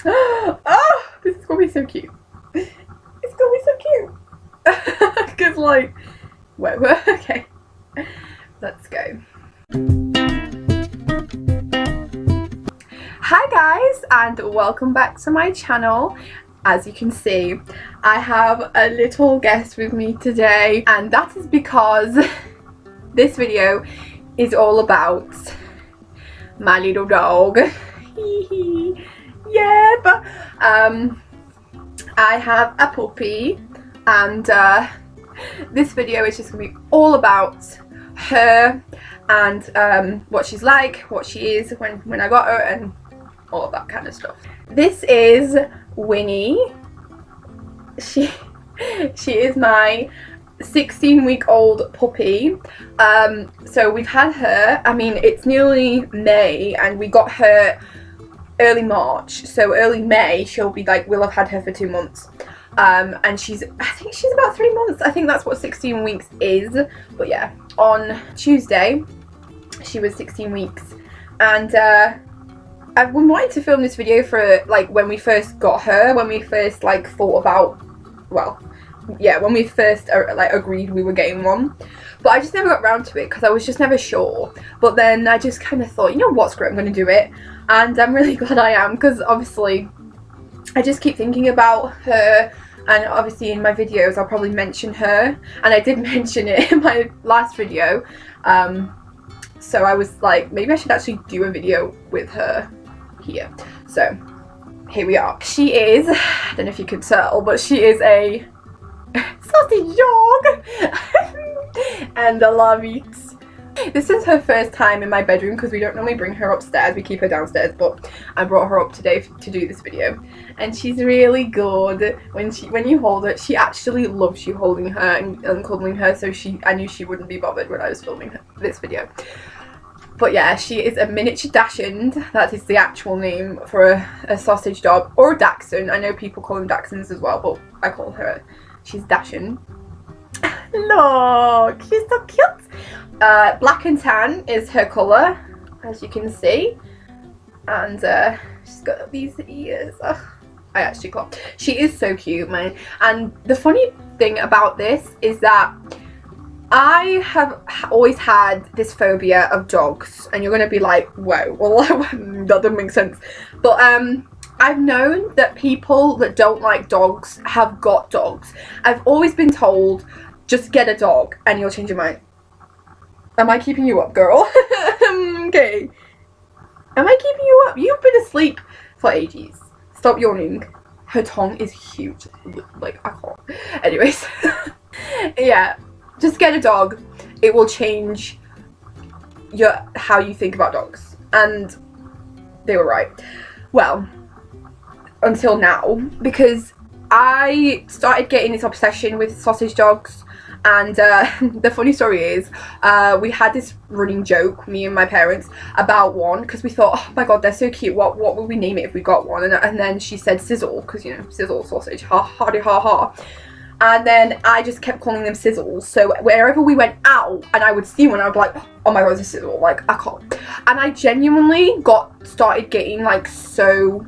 Oh, this is gonna be so cute. It's gonna be so cute. Because like, whoa, okay. Let's go. Hi guys, and welcome back to my channel. As you can see, I have a little guest with me today, and that is because this video is all about my little dog. Yeah, but I have a puppy, and this video is just gonna be all about her and what she's like, what she is when I got her, and all of that kind of stuff. This is Winnie. She is my 16-week-old puppy. So we've had her, I mean, it's nearly May, and we got her early March, so early May she'll be like, we'll have had her for 2 months. And I think she's about 3 months. I think that's what 16 weeks is. But yeah, on Tuesday she was 16 weeks, and I've been wanting to film this video for like when we first got her, when we first like thought about, well, yeah, when we first like agreed we were getting one, but I just never got around to it because I was just never sure. But then I just kind of thought, you know what, screw it, I'm going to do it, and I'm really glad I am, because obviously I just keep thinking about her, and obviously in my videos I'll probably mention her, and I did mention it in my last video, so I was like, maybe I should actually do a video with her here. So here we are. She is, I don't know if you can tell, but she is a sausage dog and I love it. This is her first time in my bedroom because we don't normally bring her upstairs, we keep her downstairs, but I brought her up today to do this video, and she's really good. When you hold her, she actually loves you holding her and cuddling her, so I knew she wouldn't be bothered when I was filming this video. But yeah, she is a miniature dachshund. That is the actual name for a sausage dog, or a dachshund. I know people call them dachshunds as well, but I call her, she's dachshund. Look, she's so cute. Black and tan is her colour, as you can see, and she's got these ears. Ugh, I actually got. She is so cute, man. And the funny thing about this is that I have always had this phobia of dogs, and you're going to be like, whoa, well, that doesn't make sense. But I've known that people that don't like dogs have got dogs. I've always been told, just get a dog and you'll change your mind. Am I keeping you up, girl? Okay. Am I keeping you up? You've been asleep for ages. Stop yawning. Her tongue is huge. Like, I can't. Anyways. Yeah. Just get a dog. It will change how you think about dogs. And they were right. Well, until now, because I started getting this obsession with sausage dogs. And the funny story is, we had this running joke, me and my parents, about one, because we thought, oh my god, they're so cute, what would we name it if we got one? And then she said Sizzle, because, you know, Sizzle sausage, ha ha ha ha. And then I just kept calling them Sizzles. So wherever we went out and I would see one, I would be like, oh my god, it's a Sizzle, like, I can't. And I genuinely started getting like so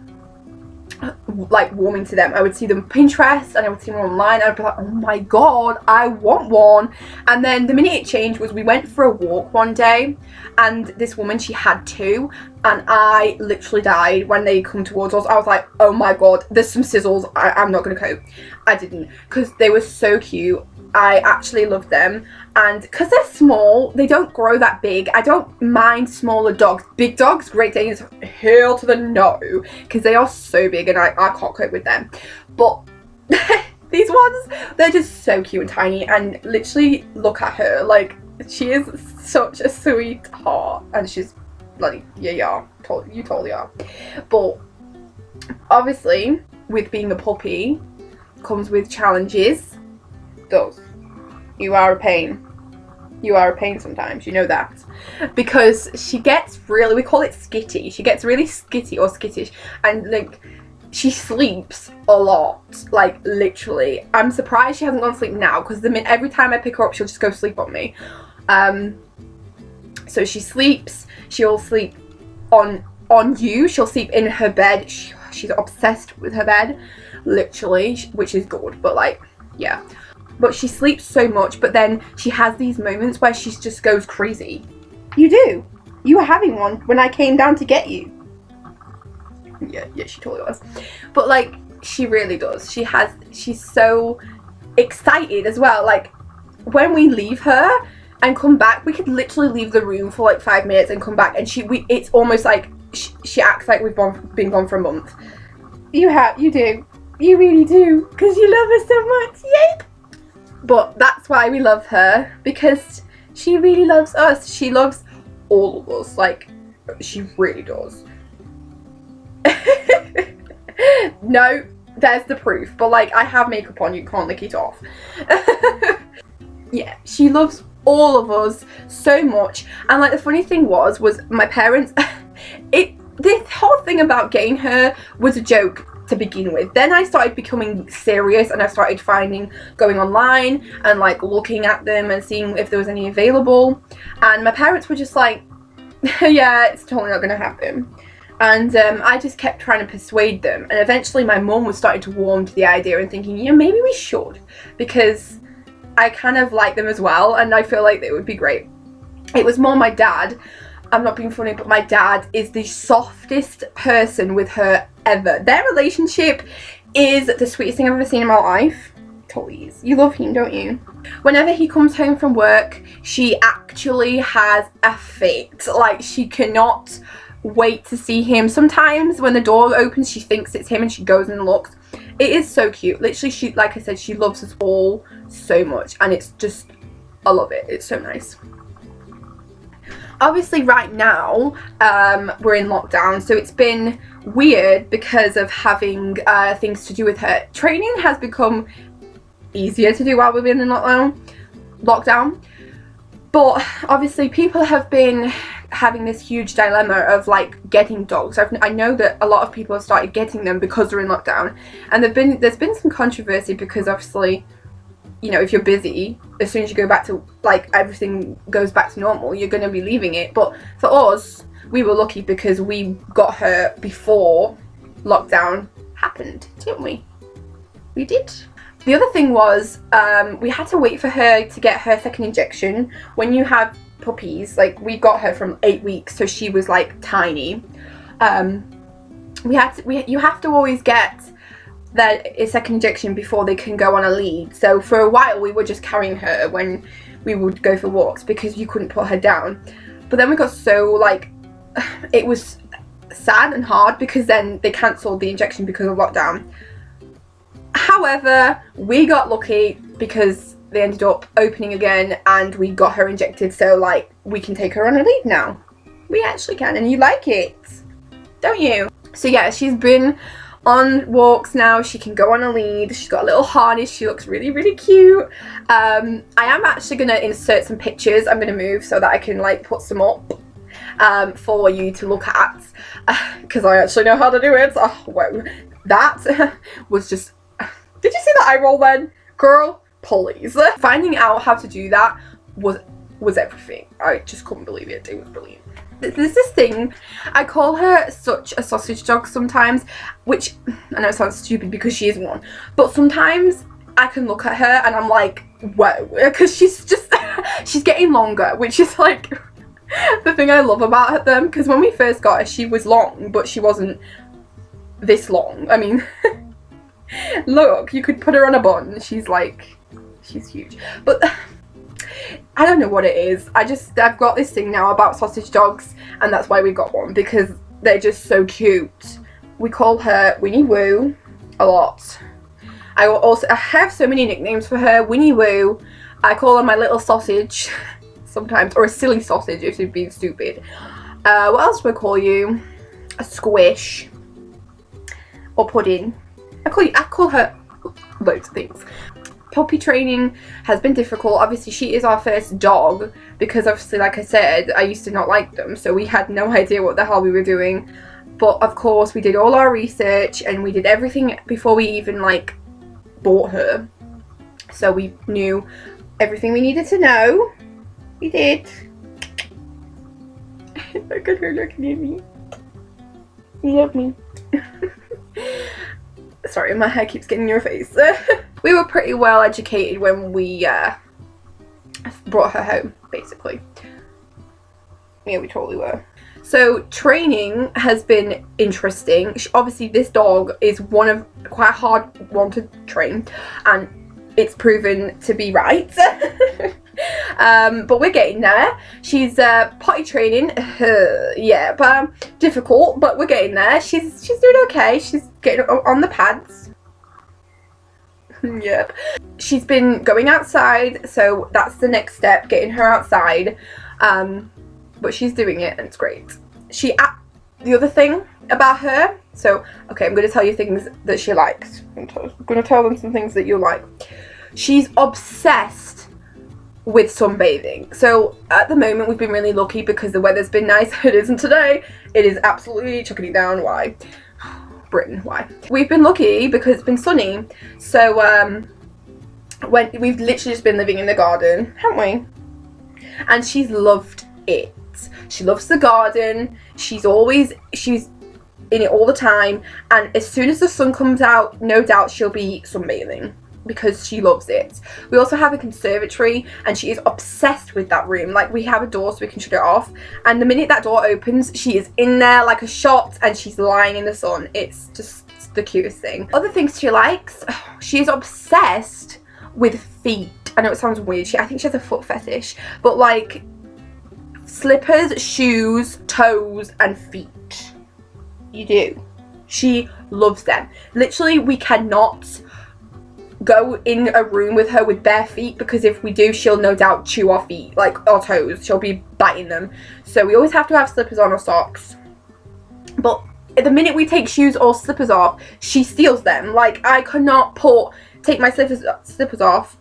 like warming to them. I would see them on Pinterest and I would see them online, and I'd be like, oh my god, I want one. And then the minute it changed was we went for a walk one day, and this woman, she had two, and I literally died when they come towards us. I was like, oh my god, there's some Sizzles, I'm not gonna cope. I didn't, because they were so cute. I actually love them, and because they're small, they don't grow that big. I don't mind smaller dogs. Big dogs, Great Danes, hell to the no, because they are so big and I can't cope with them. But these ones, they're just so cute and tiny, and literally look at her, like, she is such a sweet heart, and she's bloody, yeah, you totally are. But obviously, with being a puppy comes with challenges. You are a pain. You are a pain sometimes, you know that. Because she gets really, we call it skitty. She gets really skitty or skittish, and like, she sleeps a lot, like literally. I'm surprised she hasn't gone to sleep now, because every time I pick her up, she'll just go sleep on me. So she sleeps, she'll sleep on you, she'll sleep in her bed. she's obsessed with her bed, literally, which is good, but like, yeah. But she sleeps so much, but then she has these moments where she just goes crazy. You do. You were having one when I came down to get you. Yeah, she totally was. But like, she really does. She's so excited as well. Like, when we leave her and come back, we could literally leave the room for like 5 minutes and come back, and it's almost like she acts like we've been gone for a month. You do. You really do, because you love her so much. Yay! But that's why we love her, because she really loves us. She loves all of us. Like, she really does. No, there's the proof. But like, I have makeup on, you can't lick it off. Yeah, she loves all of us so much. And like, the funny thing was my parents, this whole thing about getting her was a joke to begin with. Then I started becoming serious, and I started going online and like looking at them and seeing if there was any available, and my parents were just like, yeah, it's totally not gonna happen. And I just kept trying to persuade them, and eventually my mum was starting to warm to the idea and thinking, yeah, maybe we should, because I kind of like them as well, and I feel like they would be great. It was more my dad. I'm not being funny, but my dad is the softest person with her ever. Their relationship is the sweetest thing I've ever seen in my life. Please, you love him, don't you? Whenever he comes home from work, she actually has a fit. Like, she cannot wait to see him. Sometimes when the door opens, she thinks it's him and she goes and looks. It is so cute. Literally, like I said, she loves us all so much, and it's just, I love it. It's so nice. Obviously right now we're in lockdown, so it's been weird because of having things to do with her. Training has become easier to do while we've been in lockdown, but obviously people have been having this huge dilemma of like getting dogs. I know that a lot of people have started getting them because they're in lockdown, and there's been some controversy because obviously, you know, if you're busy, as soon as you go back to, like, everything goes back to normal, you're going to be leaving it. But for us, we were lucky because we got her before lockdown happened, didn't we? We did. The other thing was, we had to wait for her to get her second injection. When you have puppies, like, we got her from 8 weeks, so she was, like, tiny. You have to always get a second injection before they can go on a lead. So for a while we were just carrying her when we would go for walks because you couldn't put her down. But then we got so, like, it was sad and hard because then they cancelled the injection because of lockdown. However, we got lucky because they ended up opening again and we got her injected, so like, we can take her on a lead now. We actually can, and you like it, don't you? So yeah, she's been on walks now. She can go on a lead. She's got a little harness. She looks really, really cute. I am actually going to insert some pictures. I'm going to move so that I can like put some up for you to look at, because I actually know how to do it. Oh, wow. That was just... Did you see that eye roll then? Girl, please. Finding out how to do that was everything. I just couldn't believe it. It was brilliant. There's this thing, I call her such a sausage dog sometimes, which I know it sounds stupid because she is one, but sometimes I can look at her and I'm like, whoa, because she's just, she's getting longer, which is like the thing I love about them, because when we first got her, she was long, but she wasn't this long. I mean, look, you could put her on a bun, she's huge, but I don't know what it is. I've got this thing now about sausage dogs, and that's why we got one, because they're just so cute. We call her Winnie Woo a lot. I have so many nicknames for her. Winnie Woo. I call her my little sausage sometimes, or a silly sausage if she's being stupid. What else do I call you? A squish. Or pudding. I call her loads of things. Puppy training has been difficult. Obviously, she is our first dog because obviously, like I said, I used to not like them, so we had no idea what the hell we were doing. But of course, we did all our research and we did everything before we even like bought her. So we knew everything we needed to know. We did. Look at her looking at me. You love me. Sorry, my hair keeps getting in your face. We were pretty well educated when we brought her home, basically. Yeah, we totally were. So training has been interesting. Obviously this dog is quite a hard one to train, and it's proven to be right. But we're getting there. She's potty training, yeah, but difficult, but we're getting there. She's doing okay. She's getting on the pads. Yep. She's been going outside, so that's the next step, getting her outside. But she's doing it and it's great. The other thing about her, so okay, I'm going to tell you things that she likes. I'm going to tell them some things that you'll like. She's obsessed with sunbathing. So at the moment we've been really lucky because the weather's been nice. It isn't today. It is absolutely chucking it down. Why? Britain, why? We've been lucky because it's been sunny. So when we've literally just been living in the garden, haven't we? And she's loved it. She loves the garden. She's in it all the time, and as soon as the sun comes out, no doubt she'll be sunbathing because she loves it. We also have a conservatory, and she is obsessed with that room. Like, we have a door so we can shut it off, and the minute that door opens, she is in there like a shot, and she's lying in the sun. It's just the cutest thing. Other things she likes, she is obsessed with feet. I know it sounds weird. I think she has a foot fetish, but like slippers, shoes, toes, and feet. You do. She loves them. Literally, we cannot go in a room with her with bare feet, because if we do, she'll no doubt chew our feet, like our toes. She'll be biting them. So we always have to have slippers on or socks. But the minute we take shoes or slippers off, she steals them. Like, I cannot take my slippers off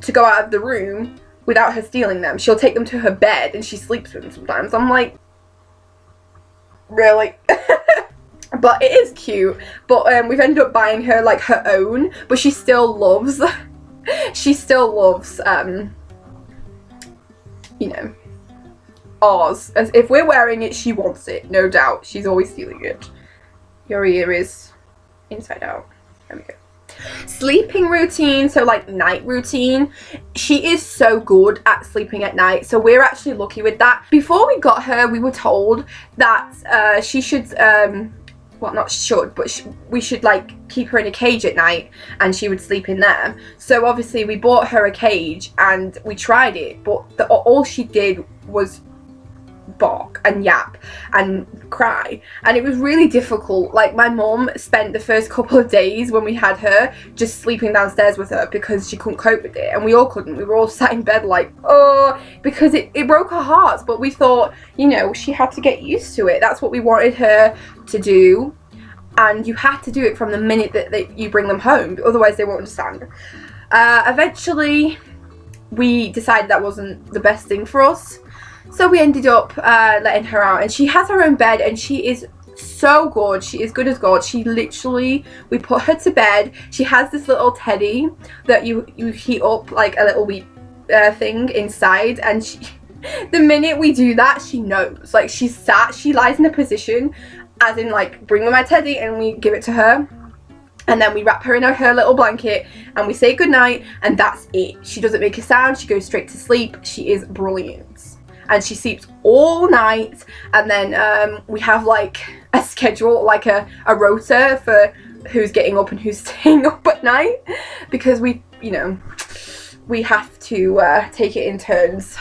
to go out of the room without her stealing them. She'll take them to her bed and she sleeps with them sometimes. I'm like, really? But it is cute. But we've ended up buying her like her own, but she still loves you know, ours. As if we're wearing it, she wants it, no doubt. She's always stealing it. Your ear is inside out. There we go. Sleeping routine, so like night routine. She is so good at sleeping at night, so we're actually lucky with that. Before we got her, we were told that she should well, not should, but we should like keep her in a cage at night and she would sleep in there. So obviously we bought her a cage and we tried it, but all she did was bark and yap and cry, and it was really difficult. Like, my mum spent the first couple of days when we had her just sleeping downstairs with her because she couldn't cope with it, and we all couldn't. We were all sat in bed like, oh, because it broke our hearts. But we thought, you know, she had to get used to it. That's what we wanted her to do, and you have to do it from the minute that you bring them home, otherwise they won't understand. Eventually we decided that wasn't the best thing for us, so we ended up letting her out, and she has her own bed, and she is so good. She is good as gold. She literally, we put her to bed. She has this little teddy that you heat up like a little wee thing inside, and the minute we do that, she knows. Like, she lies in a position, as in like, bring me my teddy, and we give it to her. And then we wrap her in her little blanket and we say goodnight, and that's it. She doesn't make a sound. She goes straight to sleep. She is brilliant. And she sleeps all night. And then we have like a schedule, like a rota for who's getting up and who's staying up at night. Because we, you know, we have to take it in turns.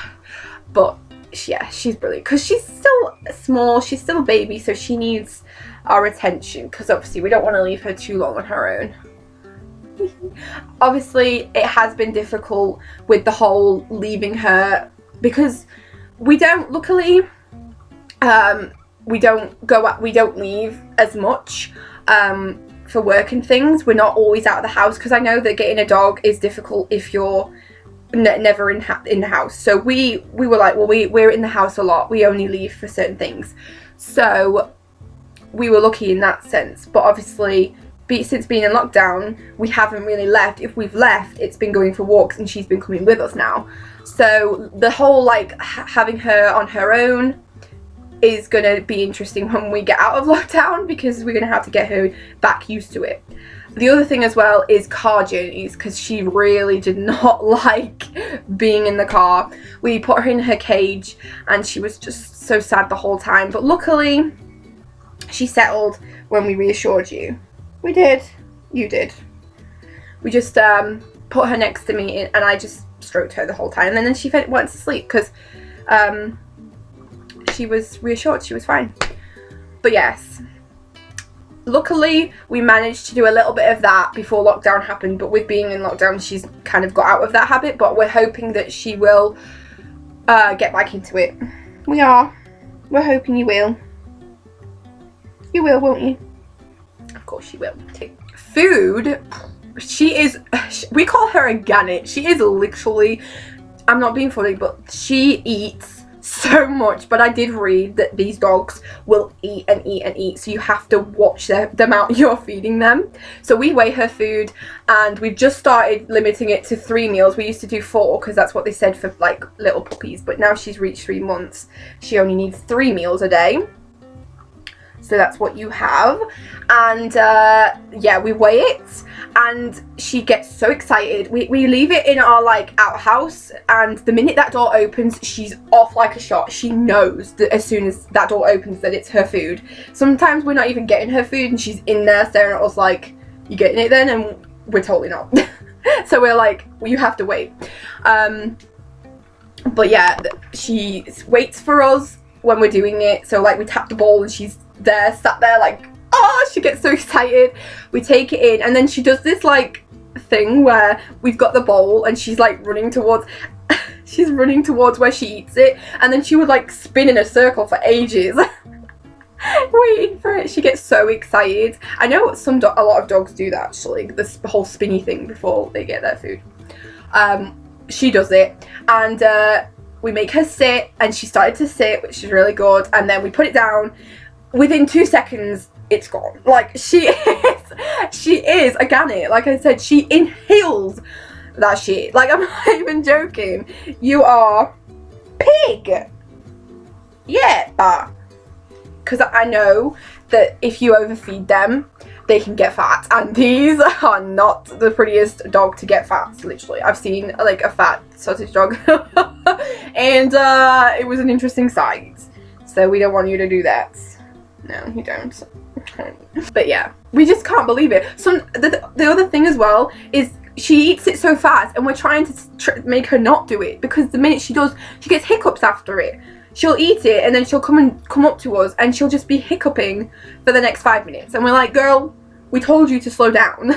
But yeah, she's brilliant. Because she's still small. She's still a baby. So she needs our attention, because obviously we don't want to leave her too long on her own. Obviously it has been difficult with the whole leaving her, because we don't, luckily we don't leave as much for work and things. We're not always out of the house, because I know that getting a dog is difficult if you're never in the house. So we were like, well, we're in the house a lot. We only leave for certain things. So we were lucky in that sense. But obviously, since being in lockdown, we haven't really left. If we've left, it's been going for walks, and she's been coming with us now. So the whole like having her on her own is going to be interesting when we get out of lockdown, because we're going to have to get her back used to it. The other thing as well is car journeys, because she really did not like being in the car. We put her in her cage and she was just so sad the whole time, but luckily she settled when we reassured you. We did. You did. We just put her next to me and I just stroked her the whole time, and then she went to sleep because she was reassured she was fine. But yes, luckily we managed to do a little bit of that before lockdown happened, but with being in lockdown she's kind of got out of that habit, but we're hoping that she will get back into it. We are. We're hoping you will. You will, won't you? Of course you will. Food, she is, we call her a gannet. She is literally, I'm not being funny, but she eats so much. But I did read that these dogs will eat and eat and eat, so you have to watch the amount you're feeding them. So we weigh her food, and we've just started limiting it to 3 meals. We used to do 4 because that's what they said for like little puppies, but now she's reached 3 months, she only needs 3 meals a day. So that's what you have. And yeah, we weigh it, and she gets so excited. We leave it in our like outhouse, and the minute that door opens she's off like a shot. She knows that as soon as that door opens that it's her food. Sometimes we're not even getting her food and she's in there staring at us like, you getting it then? And we're totally not. So we're like, well, you have to wait. But yeah, she waits for us when we're doing it. So like we tap the bowl and she's there, sat there like, oh, she gets so excited. We take it in, and then she does this like thing where we've got the bowl and she's like running towards she's running towards where she eats it, and then she would like spin in a circle for ages waiting for it. She gets so excited. I know a lot of dogs do that actually, this whole spinny thing before they get their food. She does it, and we make her sit, and she started to sit, which is really good, and then we put it down. Within 2 seconds, it's gone. Like, she is a gannet. Like I said, she inhales that shit. Like, I'm not even joking. You are pig. Yeah. Because I know that if you overfeed them, they can get fat. And these are not the prettiest dog to get fat, literally. I've seen, like, a fat sausage dog. And it was an interesting sight. So we don't want you to do that. No, you don't. But yeah, we just can't believe it. The other thing as well is she eats it so fast, and we're trying to make her not do it, because the minute she does, she gets hiccups after it. She'll eat it and then she'll come up to us and she'll just be hiccuping for the next 5 minutes, and we're like, girl, we told you to slow down.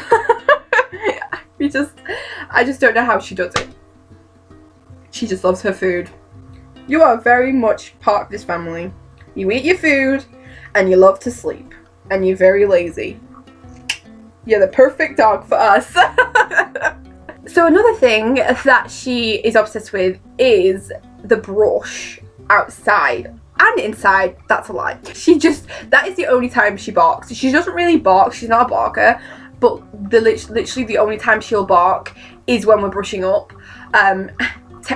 I just don't know how she does it. She just loves her food. You are very much part of this family. You eat your food, and you love to sleep, and you're very lazy. You're the perfect dog for us. So another thing that she is obsessed with is the brush outside and inside. That's a lie. That is the only time she barks. She doesn't really bark, she's not a barker, but literally the only time she'll bark is when we're brushing up.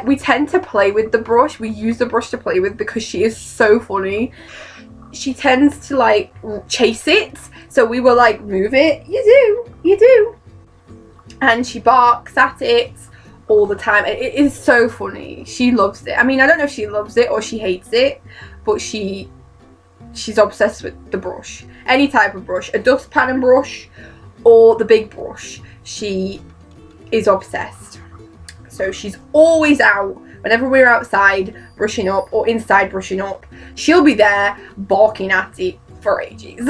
We tend to play with the brush. We use the brush to play with because she is so funny. She tends to like chase it, so we will like move it. You do. And she barks at it all the time. It is so funny. She loves it. I mean, I don't know if she loves it or she hates it, but she's obsessed with the brush. Any type of brush, a dustpan and brush or the big brush. She is obsessed. So she's always out. Whenever we're outside brushing up or inside brushing up, she'll be there barking at it for ages.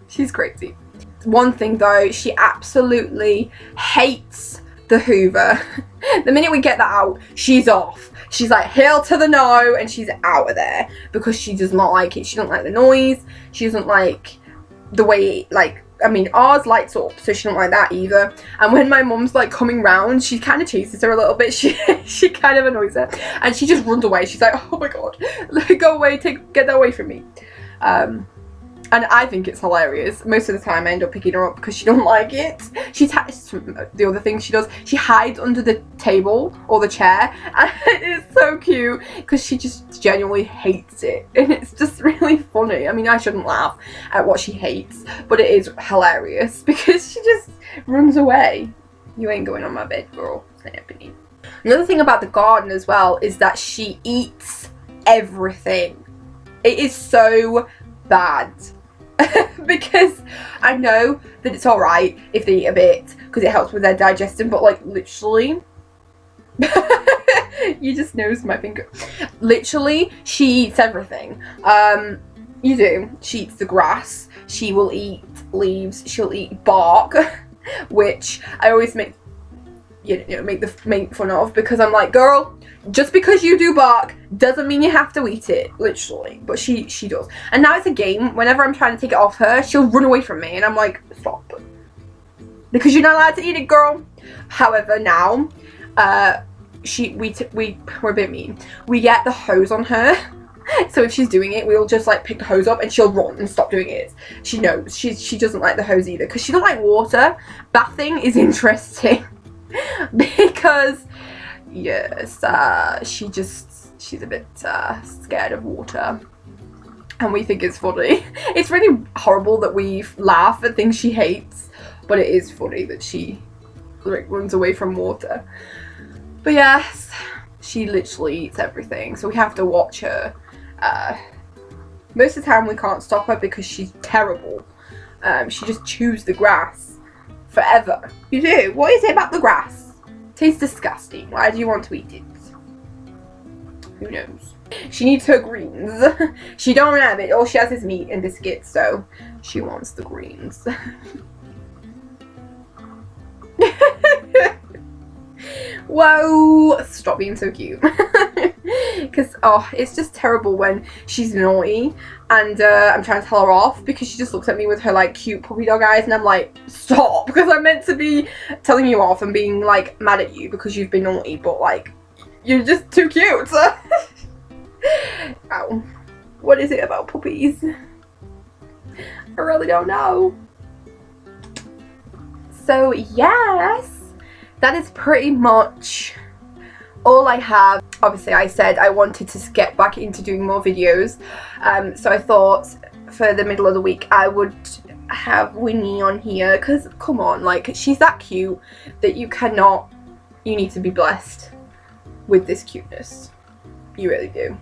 She's crazy. One thing though, she absolutely hates the Hoover. The minute we get that out, she's off. She's like, hail to the no, and she's out of there because she does not like it. She doesn't like the noise. She doesn't like the way, I mean, ours lights up, so she don't like that either. And when my mum's like coming round, she kind of chases her a little bit. She kind of annoys her, and she just runs away. She's like, oh my god, go away, get that away from me. And I think it's hilarious. Most of the time I end up picking her up because she don't like it. The other thing she does, she hides under the table or the chair, and it's so cute because she just genuinely hates it, and it's just really funny. I mean, I shouldn't laugh at what she hates, but it is hilarious because she just runs away. You ain't going on my bed, girl. It's not happening. Another thing about the garden as well is that she eats everything. It is so bad. Because I know that it's alright if they eat a bit because it helps with their digestion, but like literally you just nosed my finger. Literally, she eats everything. You do. She eats the grass, she will eat leaves, she'll eat bark, which I always make fun of, because I'm like, girl, just because you do bark doesn't mean you have to eat it, literally. But she does. And now it's a game. Whenever I'm trying to take it off her, she'll run away from me, and I'm like, stop, because you're not allowed to eat it, girl. However, now we're a bit mean. We get the hose on her. So if she's doing it, we'll just like pick the hose up and she'll run and stop doing it. She knows she doesn't like the hose either, because she don't like water. Bathing is interesting because yes, she's a bit scared of water, and we think it's funny. It's really horrible that we laugh at things she hates, but it is funny that she like runs away from water. But yes, she literally eats everything, so we have to watch her. Most of the time we can't stop her because she's terrible. She just chews the grass forever. You do? What is it about the grass? Tastes disgusting. Why do you want to eat it? Who knows? She needs her greens. She don't have it. All she has is meat and biscuits, so she wants the greens. Whoa! Stop being so cute. Because, oh, it's just terrible when she's naughty and I'm trying to tell her off, because she just looks at me with her like cute puppy dog eyes, and I'm like, stop, because I'm meant to be telling you off and being like mad at you because you've been naughty, but like, you're just too cute. Ow. What is it about puppies? I really don't know. So yes, that is pretty much all I have. Obviously I said I wanted to get back into doing more videos, so I thought for the middle of the week I would have Winnie on here, because come on, like, she's that cute that you need to be blessed with this cuteness. You really do.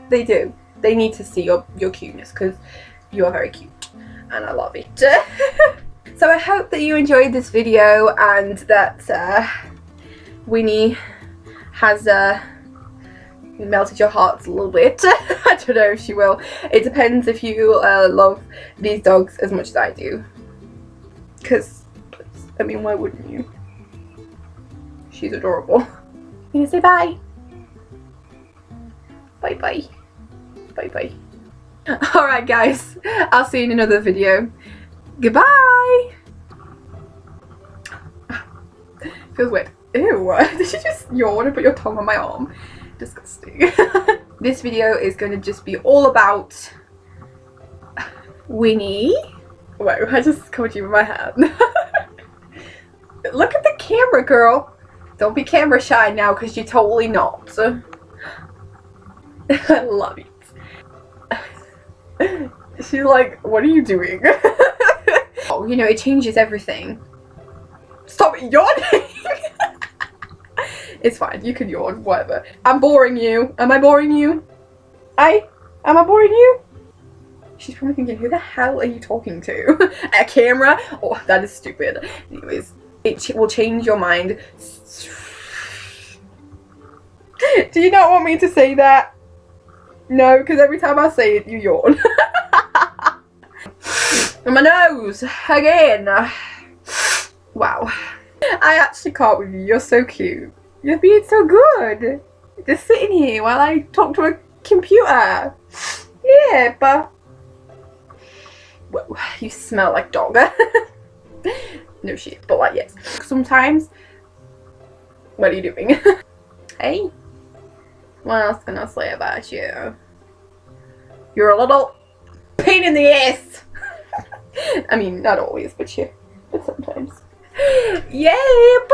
They do. They need to see your cuteness, because you are very cute and I love it. So I hope that you enjoyed this video and that Winnie has melted your hearts a little bit. I don't know if she will. It depends if you love these dogs as much as I do. Because, I mean, why wouldn't you? She's adorable. You gonna say bye? Bye bye. Bye bye. Alright guys, I'll see you in another video. Goodbye! Feels weird. Ew, did you just yawn and put your tongue on my arm? Disgusting. This video is going to just be all about Winnie. Whoa, I just covered you with my hand. Look at the camera, girl. Don't be camera shy now, because you're totally not. I love it. She's like, what are you doing? Oh, you know, it changes everything. Stop yawning! It's fine, you can yawn, whatever. I'm boring you. Am I boring you? Am I boring you? She's probably thinking, who the hell are you talking to? A camera? Oh, that is stupid. Anyways, it will change your mind. Do you not want me to say that? No, because every time I say it, you yawn. And my nose, again. Wow. I actually can't with you, you're so cute. You're being so good. Just sitting here while I talk to a computer. Yeah, but... Whoa, you smell like dog. No shit, but like, yes. Sometimes... What are you doing? Hey? What else can I say about you? You're a little... pain in the ass. I mean, not always, but sometimes. Yep.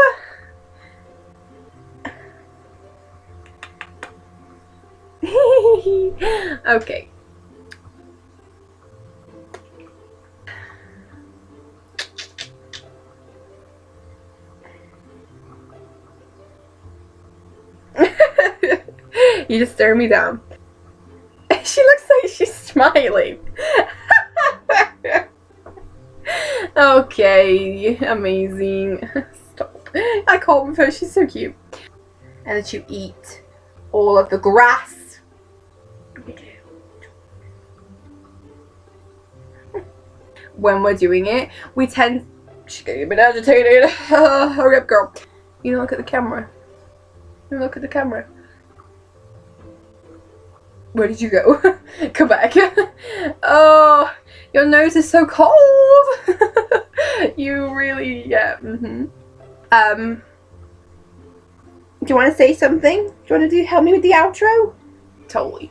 Okay. You just stare me down. She looks like she's smiling. Okay, amazing. Stop. I can't with her, she's so cute. And that you eat all of the grass. When we're doing it, we tend... She's getting a bit agitated. Hurry up, girl. You don't look at the camera. You look at the camera. Where did you go? Come back. Oh, your nose is so cold. You really, yeah. Do you want to say something? Do you want to help me with the outro? Totally.